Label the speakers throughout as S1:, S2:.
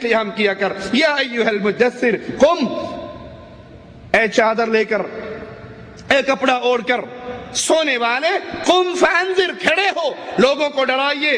S1: قیام کیا کر. یا ایھا المدثر قم، اے چادر لے کر، اے کپڑا اوڑھ کر سونے والے، قم فانذر، کھڑے ہو، لوگوں کو ڈرائیے.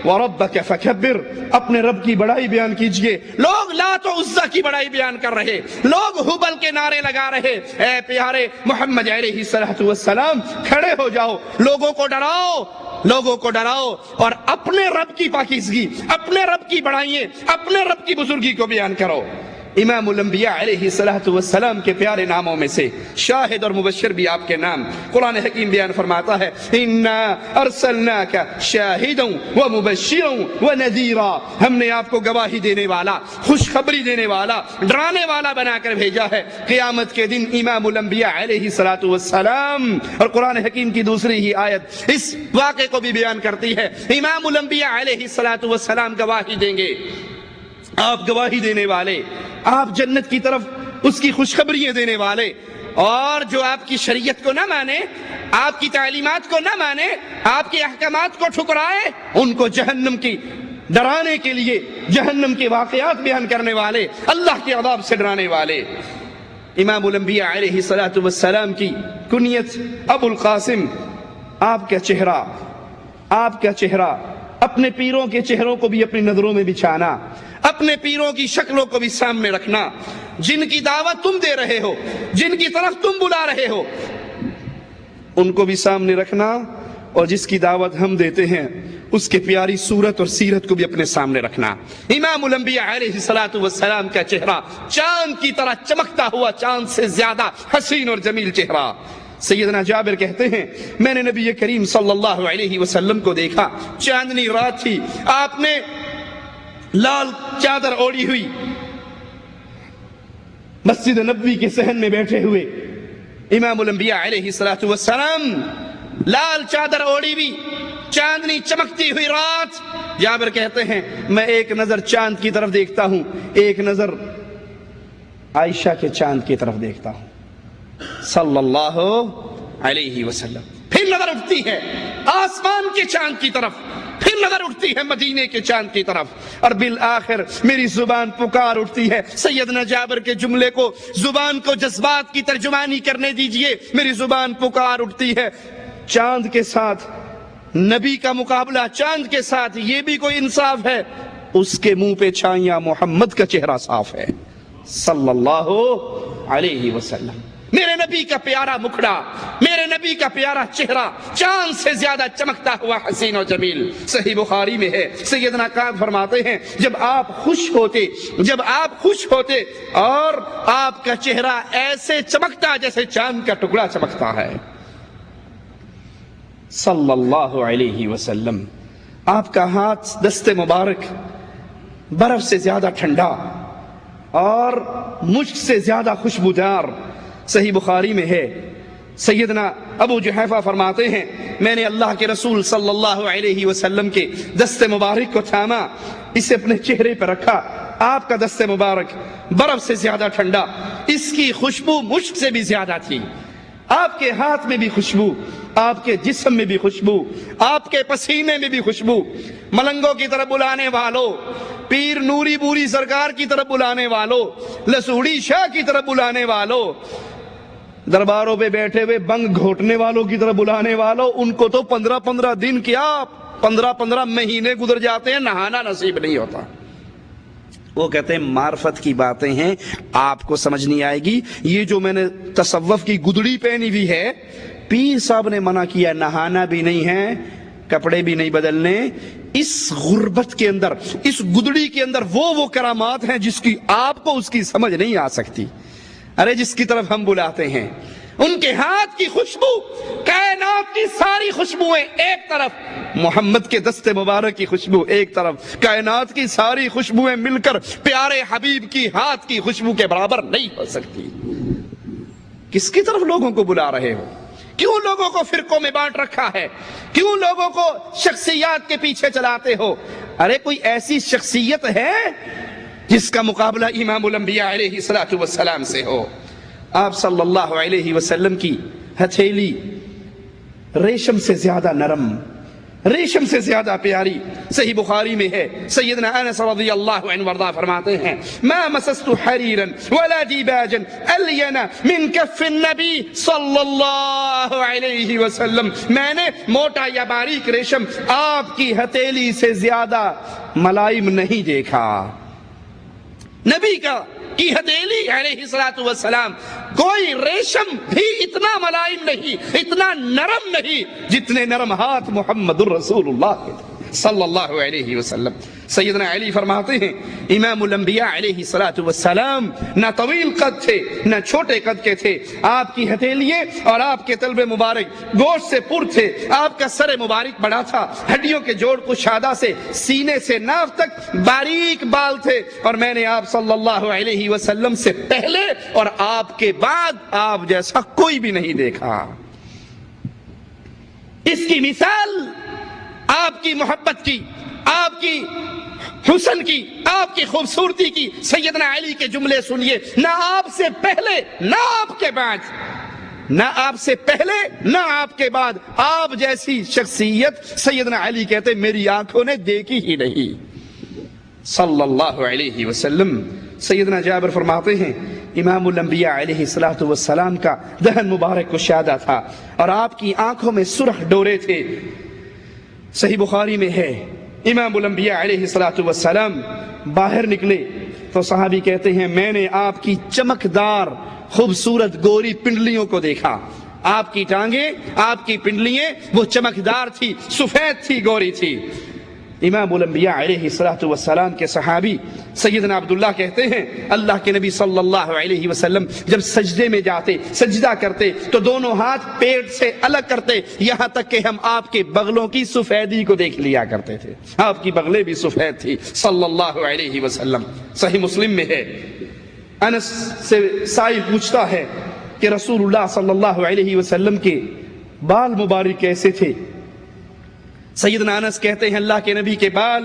S1: وَرَبَّكَ فَكَبِّرْ، اپنے رب کی بڑائی بیان کیجئے. لوگ لات و عزا کی بڑائی بیان کر رہے، لوگ ہبل کے نعرے لگا رہے. اے پیارے محمد علیہ السلام، کھڑے ہو جاؤ، لوگوں کو ڈراؤ، لوگوں کو ڈراؤ، اور اپنے رب کی پاکیزگی، اپنے رب کی بڑائییں، اپنے رب کی بزرگی کو بیان کرو. امام الانبیاء علیہ السلام کے پیارے ناموں میں سے شاہد اور مبشر بھی آپ کے نام. قرآن حکیم بیان فرماتا ہے اِنَّا أَرْسَلْنَاكَ شَاہِدًا وَمُبَشِّرًا وَنَذِيرًا، ہم نے آپ کو گواہی دینے والا، خوشخبری دینے والا، ڈرانے والا بنا کر بھیجا ہے. قیامت کے دن امام الانبیاء علیہ السلام، اور قرآن حکیم کی دوسری ہی آیت اس واقعے کو بھی بیان کرتی ہے، امام الانبیاء علیہ السلام گواہی دیں گے. آپ گواہی دینے والے، آپ جنت کی طرف اس کی خوشخبریاں دینے والے، اور جو آپ کی شریعت کو نہ مانے، آپ کی تعلیمات کو نہ مانے، آپ کے احکامات کو ٹھکرائے، ان کو جہنم کی ڈرانے کے لیے جہنم کے واقعات بیان کرنے والے، اللہ کے عذاب سے ڈرانے والے. امام الانبیاء علیہ السلام کی کنیت ابو القاسم. آپ کا چہرہ، آپ کا چہرہ، اپنے پیروں کے چہروں کو بھی اپنی نظروں میں بچھانا، اپنے پیروں کی شکلوں کو بھی سامنے رکھنا. جن کی دعوت تم دے رہے ہو، جن کی طرف تم بلا رہے ہو، ان کو بھی سامنے رکھنا، اور جس کی دعوت ہم دیتے ہیں اس کے پیاری صورت اور سیرت کو بھی اپنے سامنے رکھنا. امام الانبیاء علیہ السلام کا چہرہ چاند کی طرح چمکتا ہوا، چاند سے زیادہ حسین اور جمیل چہرہ. سیدنا جابر کہتے ہیں میں نے نبی کریم صلی اللہ علیہ وسلم کو دیکھا، چاندنی رات تھی، آپ نے لال چادر اوڑھی ہوئی مسجد نبوی کے صحن میں بیٹھے ہوئے. امام الانبیاء علیہ السلام لال چادر اوڑھی ہوئی، چاندنی چمکتی ہوئی رات. جابر کہتے ہیں میں ایک نظر چاند کی طرف دیکھتا ہوں، ایک نظر عائشہ کے چاند کی طرف دیکھتا ہوں صلی اللہ علیہ وسلم. پھر نظر اٹھتی ہے آسمان کے چاند کی طرف، پھر نظر اٹھتی ہے مدینے کے چاند کی طرف، اور بالآخر میری زبان پکار اٹھتی ہے. سیدنا جابر کے جملے کو، زبان کو جذبات کی ترجمانی کرنے دیجئے. میری زبان پکار اٹھتی ہے، چاند کے ساتھ نبی کا مقابلہ، چاند کے ساتھ یہ بھی کوئی انصاف ہے؟ اس کے منہ پہ چھائیاں محمد کا چہرہ صاف ہے صلی اللہ علیہ وسلم. میرے نبی کا پیارا مکھڑا، میرے نبی کا پیارا چہرہ چاند سے زیادہ چمکتا ہوا حسین و جمیل. صحیح بخاری میں ہے، سیدنا کعب فرماتے ہیں جب آپ خوش ہوتے اور آپ کا چہرہ ایسے چمکتا جیسے چاند کا ٹکڑا چمکتا ہے صلی اللہ علیہ وسلم. آپ کا ہاتھ دست مبارک برف سے زیادہ ٹھنڈا اور مشک سے زیادہ خوشبودار. صحیح بخاری میں ہے، سیدنا ابو جحیفہ فرماتے ہیں میں نے اللہ کے رسول صلی اللہ علیہ وسلم کے دست مبارک کو تھاما، اسے اپنے چہرے پر رکھا. آپ کا دست مبارک برف سے زیادہ ٹھنڈا، اس کی خوشبو مشک سے بھی زیادہ تھی. آپ کے ہاتھ میں بھی خوشبو، آپ کے جسم میں بھی خوشبو، آپ کے پسینے میں بھی خوشبو. ملنگوں کی طرف بلانے والوں، پیر نوری بوری سرکار کی طرف بلانے والوں، لسوڑی شاہ کی طرف بلانے والوں، درباروں پہ بیٹھے ہوئے بنگ گھوٹنے والوں کی طرف بلانے والوں، ان کو تو 15 دن کیا 15 مہینے گزر جاتے ہیں، نہانا نصیب نہیں ہوتا. وہ کہتے ہیں معرفت کی باتیں ہیں، آپ کو سمجھ نہیں آئے گی. یہ جو میں نے تصوف کی گدڑی پہنی ہوئی ہے، پیر صاحب نے منع کیا نہانا بھی نہیں ہے، کپڑے بھی نہیں بدلنے. اس غربت کے اندر، اس گدڑی کے اندر وہ کرامات ہیں جس کی آپ کو اس کی سمجھ نہیں آ سکتی. ارے جس کی طرف ہم بلاتے ہیں، ان کے ہاتھ کی خوشبو، کائنات کی ساری خوشبوئیں ایک طرف، محمد کے دست مبارک کی خوشبو ایک طرف، کائنات کی ساری خوشبوئیں مل کر پیارے حبیب کی ہاتھ کی خوشبو کے برابر نہیں ہو سکتی. کس کی طرف لوگوں کو بلا رہے ہو؟ کیوں لوگوں کو فرقوں میں بانٹ رکھا ہے؟ کیوں لوگوں کو شخصیات کے پیچھے چلاتے ہو؟ ارے کوئی ایسی شخصیت ہے جس کا مقابلہ امام الانبیاء علیہ السلام سے ہو؟ آپ صلی اللہ علیہ وسلم کی ہتھیلی ریشم سے زیادہ نرم، ریشم سے زیادہ پیاری صحیح بخاری میں ہے، سیدنا انس رضی اللہ عنہ وارضاہ فرماتے ہیں ما مسست حریرا ولا دیباجا الین من کف النبی صلی اللہ علیہ وسلم، میں نے موٹا یا باریک ریشم آپ کی ہتھیلی سے زیادہ ملائم نہیں دیکھا۔ نبی کی ہتھیلی علیہ الصلوۃ والسلام کوئی ریشم بھی اتنا ملائم نہیں، اتنا نرم نہیں جتنے نرم ہاتھ محمد الرسول اللہ کے صلی اللہ علیہ وسلم۔ سیدنا علی فرماتے ہیں امام الانبیاء علیہ الصلوۃ والسلام نہ طویل قد تھے نہ چھوٹے قد کے تھے، آپ کی ہتھیلیاں اور آپ کے طلب مبارک گوشت سے پر تھے، آپ کا سر مبارک بڑا تھا، ہڈیوں کے جوڑ کشادہ سے سینے سے ناف تک باریک بال تھے، اور میں نے آپ صلی اللہ علیہ وسلم سے پہلے اور آپ کے بعد آپ جیسا کوئی بھی نہیں دیکھا۔ اس کی مثال آپ کی محبت کی، آپ کی حسن کی، آپ کی خوبصورتی کی سیدنا علی کے جملے سنیے، نہ آپ سے پہلے نہ آپ کے بعد، نہ آپ سے پہلے نہ آپ کے بعد آپ جیسی شخصیت سیدنا علی کہتے میری آنکھوں نے دیکھی ہی نہیں صلی اللہ علیہ وسلم۔ سیدنا جابر فرماتے ہیں امام الانبیاء علیہ الصلوۃ والسلام کا دہن مبارک کشادہ تھا اور آپ کی آنکھوں میں سرخ ڈورے تھے، صحیح بخاری میں ہے۔ امام الانبیاء علیہ الصلوۃ والسلام باہر نکلے تو صحابی کہتے ہیں میں نے آپ کی چمکدار خوبصورت گوری پنڈلیوں کو دیکھا، آپ کی ٹانگیں، آپ کی پنڈلیاں وہ چمکدار تھی، سفید تھی، گوری تھی۔ امام الانبیاء علیہ الصلوۃ والسلام کے صحابی سیدنا عبداللہ کہتے ہیں اللہ کے نبی صلی اللہ علیہ وسلم جب سجدے میں جاتے، سجدہ کرتے تو دونوں ہاتھ پیٹ سے الگ کرتے، یہاں تک کہ ہم آپ کے بغلوں کی سفیدی کو دیکھ لیا کرتے تھے، آپ کی بغلیں بھی سفید تھی صلی اللہ علیہ وسلم۔ صحیح مسلم میں ہے، انس سے سائل پوچھتا ہے کہ رسول اللہ صلی اللہ علیہ وسلم کے بال مبارک کیسے تھے؟ سیدنا انس کہتے ہیں اللہ کے نبی کے بال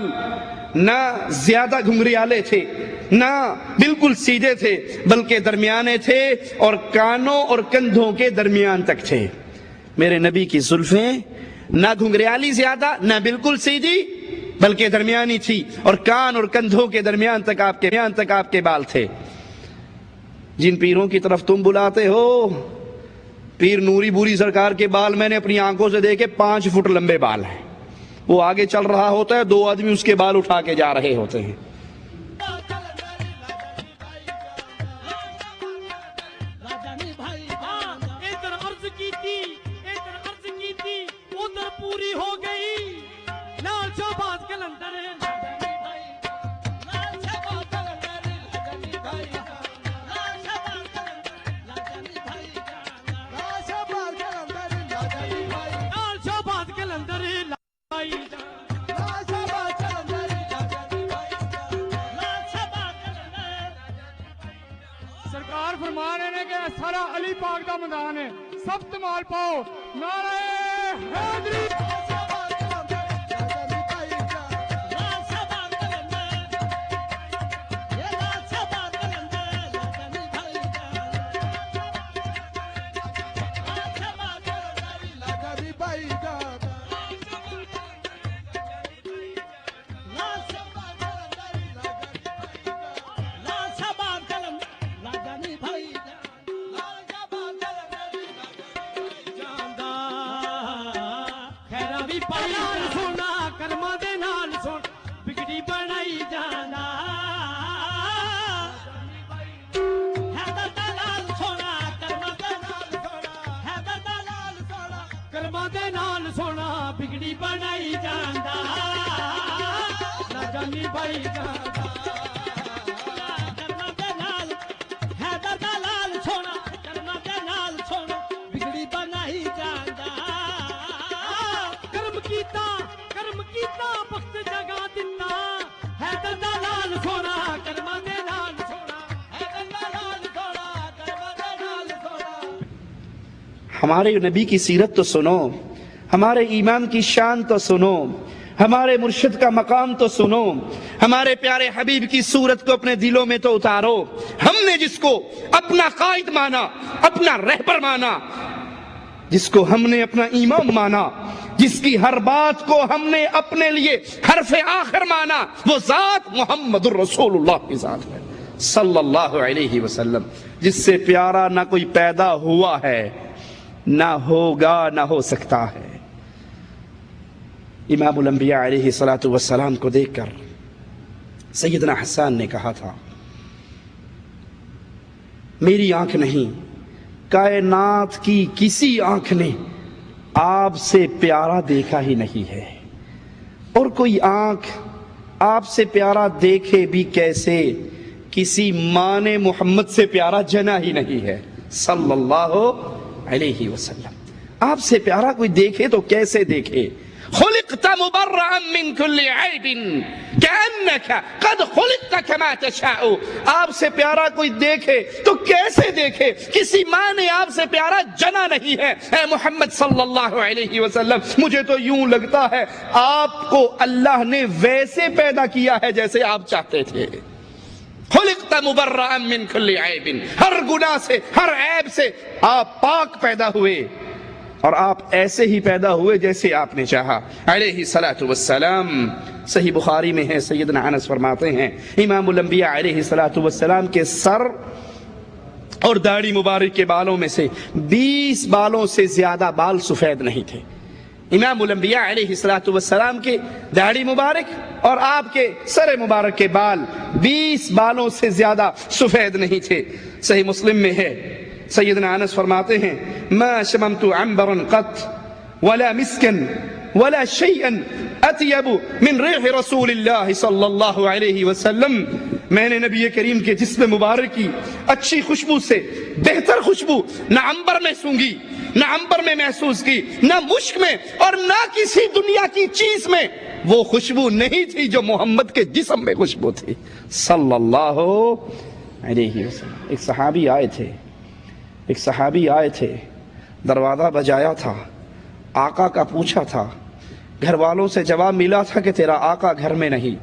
S1: نہ زیادہ گھنگریالے تھے نہ بالکل سیدھے تھے، بلکہ درمیانے تھے اور کانوں اور کندھوں کے درمیان تک تھے۔ میرے نبی کی زلفیں نہ گھنگریالی زیادہ نہ بالکل سیدھی بلکہ درمیانی تھی، اور کان اور کندھوں کے درمیان تک آپ کے بال تھے۔ جن پیروں کی طرف تم بلاتے ہو، پیر نوری بوری سرکار کے بال میں نے اپنی آنکھوں سے دیکھے 5 فٹ لمبے بال ہیں، وہ آگے چل رہا ہوتا ہے، 2 آدمی اس کے بال اٹھا کے جا رہے ہوتے ہیں۔
S2: پوری ہو گئی لال شہباز کلندر سرکار فرما رہے ہیں کہ سارا علی پاک دا میدان ہے، سب تمال پاؤ، نعرہ حیدری۔ سونا کرما دے نال سن بگڑی بنائی جانا، حیدر دا لال سونا کرما دے نال سونا، حیدر دا لال سونا کرما دے نال سونا بگڑی بنائی جانا، نہ جانی بھائی جانا، کرما دے نال حیدر دا لال سونا کرما دے نال سونا بگڑی بنائی جانا، کرم کیتا وقت جگہ دیتا، حیدر دا لال سونا کرما دے نال سونا، حیدر دا لال سونا کرما دے نال سونا۔
S1: ہمارے نبی کی سیرت تو سنو، ہمارے ایمان کی شان تو سنو، ہمارے مرشد کا مقام تو سنو، ہمارے پیارے حبیب کی صورت کو اپنے دلوں میں تو اتارو۔ ہم نے جس کو اپنا قائد مانا، اپنا رہبر مانا، جس کو ہم نے اپنا امام مانا، جس کی ہر بات کو ہم نے اپنے لیے حرف آخر مانا، وہ ذات محمد الرسول اللہ کی ذات ہے صلی اللہ علیہ وسلم، جس سے پیارا نہ کوئی پیدا ہوا ہے، نہ ہوگا، نہ ہو سکتا ہے۔ امام الانبیاء علیہ الصلوۃ والسلام کو دیکھ کر سیدنا حسان نے کہا تھا، میری آنکھ نہیں، کائنات کی کسی آنکھ نے آپ سے پیارا دیکھا ہی نہیں ہے، اور کوئی آنکھ آپ سے پیارا دیکھے بھی کیسے، کسی ماں نے محمد سے پیارا جنا ہی نہیں ہے صلی اللہ علیہ وسلم۔ آپ سے پیارا کوئی دیکھے تو کیسے دیکھے؟ خلقت مبرئا من كل عیب كأنك قد خلقت كما تشاء۔ آپ سے پیارا کوئی دیکھے تو کیسے دیکھے؟ کسی ماں نے آپ سے پیارا جنا نہیں ہے۔ اے محمد صلی اللہ علیہ وسلم، مجھے تو یوں لگتا ہے آپ کو اللہ نے ویسے پیدا کیا ہے جیسے آپ چاہتے تھے۔ خلقت مبرئا من كل عیب، ہر گناہ سے، ہر عیب سے آپ پاک پیدا ہوئے، اور آپ ایسے ہی پیدا ہوئے جیسے آپ نے چاہا علیہ الصلوۃ والسلام۔ صحیح بخاری میں ہے، سیدنا انس فرماتے ہیں امام الانبیاء علیہ الصلوۃ والسلام کے سر اور داڑھی مبارک کے بالوں میں سے 20 بالوں سے زیادہ بال سفید نہیں تھے۔ امام الانبیاء علیہ الصلوۃ والسلام کے داڑھی مبارک اور آپ کے سر مبارک کے بال 20 بالوں سے زیادہ سفید نہیں تھے۔ صحیح مسلم میں ہے، سیدنا انس فرماتے ہیں ما شممت عنبرا قط ولا مسكا ولا شيئا اطيب من ريح رسول الله صلی اللہ علیہ وسلم۔ میں نے نبی کریم کے جسم مبارک کی اچھی خوشبو سے بہتر خوشبو نہ عنبر میں سونگی، نہ عنبر میں محسوس کی، نہ مشک میں، اور نہ کسی دنیا کی چیز میں وہ خوشبو نہیں تھی جو محمد کے جسم میں خوشبو تھی صلی اللہ علیہ وسلم۔ ایک صحابی آئے تھے، دروازہ بجایا تھا، آقا کا پوچھا تھا، گھر والوں سے جواب ملا تھا کہ تیرا آقا گھر میں نہیں،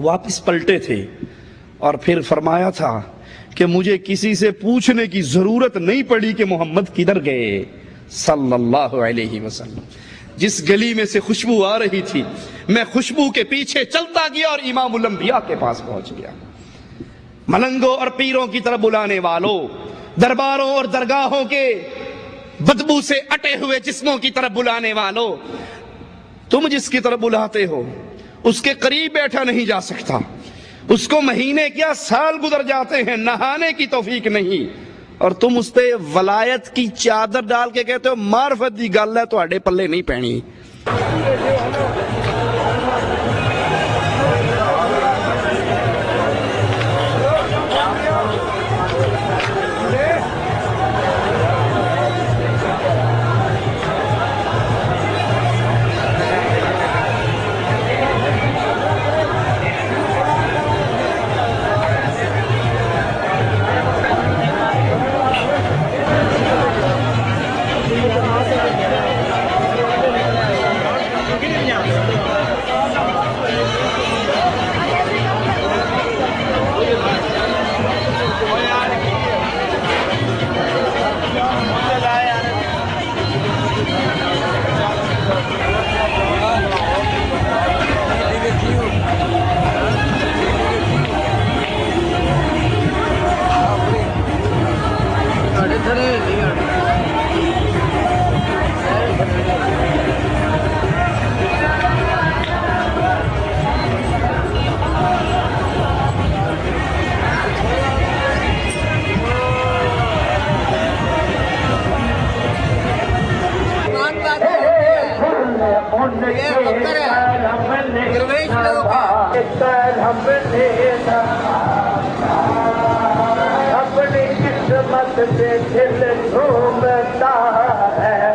S1: واپس پلٹے تھے اور پھر فرمایا تھا کہ مجھے کسی سے پوچھنے کی ضرورت نہیں پڑی کہ محمد کدھر گئے صلی اللہ علیہ وسلم۔ جس گلی میں سے خوشبو آ رہی تھی میں خوشبو کے پیچھے چلتا گیا اور امام الانبیاء کے پاس پہنچ گیا۔ ملنگوں اور پیروں کی طرف بلانے والوں، درباروں اور درگاہوں کے بدبو سے اٹے ہوئے جسموں کی طرف بلانے والوں، تم جس کی طرف بلاتے ہو اس کے قریب بیٹھا نہیں جا سکتا، اس کو مہینے کیا سال گزر جاتے ہیں، نہانے کی توفیق نہیں، اور تم اس پہ ولایت کی چادر ڈال کے کہتے ہو معرفت دی گل ہے تواڈے پلے نہیں پینی۔
S3: اپنی قسمت سے دل جھومتا ہے،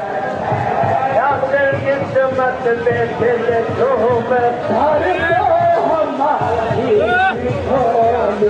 S3: قسمت سے دل جھومتا ہے، ہماری ہماری